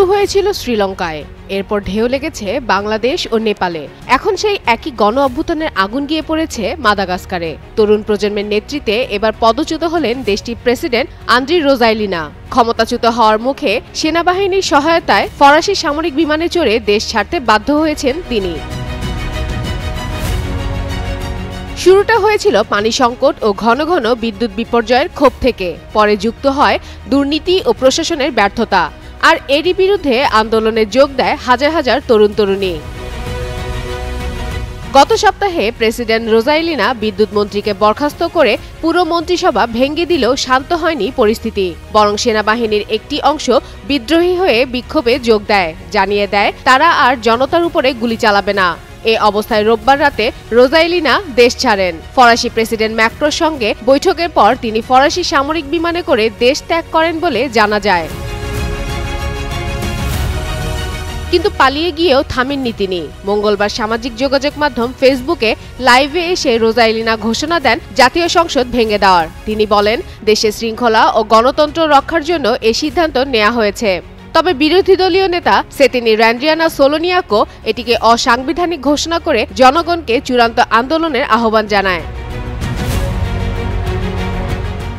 শুরু হয়েছিল শ্রীলঙ্কায়, এরপর ঢেউ লেগেছে বাংলাদেশ ও নেপালে। এখন সেই একই গণ অভ্যুত্থানের আগুন গিয়ে পড়েছে মাদাগাস্কারে। তরুণ প্রজন্মের নেতৃত্বে এবার পদচ্যুত হলেন দেশটির প্রেসিডেন্ট আন্দ্রি রোজাইলিনা। ক্ষমতাচ্যুত হওয়ার মুখে সেনাবাহিনীর সহায়তায় ফরাসি সামরিক বিমানে চড়ে দেশ ছাড়তে বাধ্য হয়েছেন তিনি। শুরুটা হয়েছিল পানি সংকট ও ঘন ঘন বিদ্যুৎ বিপর্যয়ের ক্ষোভ থেকে, পরে যুক্ত হয় দুর্নীতি ও প্রশাসনের ব্যর্থতা। আর এরই বিরুদ্ধে আন্দোলনে যোগ দেয় হাজার হাজার তরুণ তরুণী। গত সপ্তাহে প্রেসিডেন্ট রোজাইলিনা বিদ্যুৎ মন্ত্রীকে বরখাস্ত করে পুরো মন্ত্রিসভা ভেঙে দিলেও শান্ত হয়নি পরিস্থিতি, বরং সেনাবাহিনীর একটি অংশ বিদ্রোহী হয়ে বিক্ষোভে যোগ দেয়, জানিয়ে দেয় তারা আর জনতার উপরে গুলি চালাবে না। এ অবস্থায় রোববার রাতে রোজাইলিনা দেশ ছাড়েন। ফরাসি প্রেসিডেন্ট ম্যাক্রোর সঙ্গে বৈঠকের পর তিনি ফরাসি সামরিক বিমানে করে দেশ ত্যাগ করেন বলে জানা যায়। কিন্তু পালিয়ে গিয়েও থামেননি তিনি। মঙ্গলবার সামাজিক যোগাযোগ মাধ্যম ফেসবুকে লাইভে এসে রোজাইলিনা ঘোষণা দেন জাতীয় সংসদ ভেঙে দেওয়ার। তিনি বলেন, দেশের শৃঙ্খলা ও গণতন্ত্র রক্ষার জন্য এই সিদ্ধান্ত নেওয়া হয়েছে। তবে বিরোধী দলীয় নেতা সেতিনি র্যান্ড্রিয়ানা সোলোনিয়াকো এটিকে অসাংবিধানিক ঘোষণা করে জনগণকে চূড়ান্ত আন্দোলনের আহ্বান জানায়।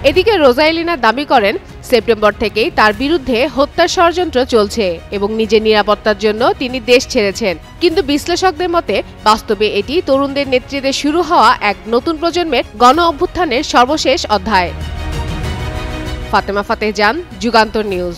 এদিকে রোজাইলিনা দাবি করেন, সেপ্টেম্বর থেকেই তার বিরুদ্ধে হত্যার ষড়যন্ত্র চলছে এবং নিজের নিরাপত্তার জন্য তিনি দেশ ছেড়েছেন। কিন্তু বিশ্লেষকদের মতে বাস্তবে এটি তরুণদের নেতৃত্বে শুরু হওয়া এক নতুন প্রজন্মের গণ অভ্যুত্থানের সর্বশেষ অধ্যায়। ফাতেমা ফাতেহ জান, যুগান্তর নিউজ।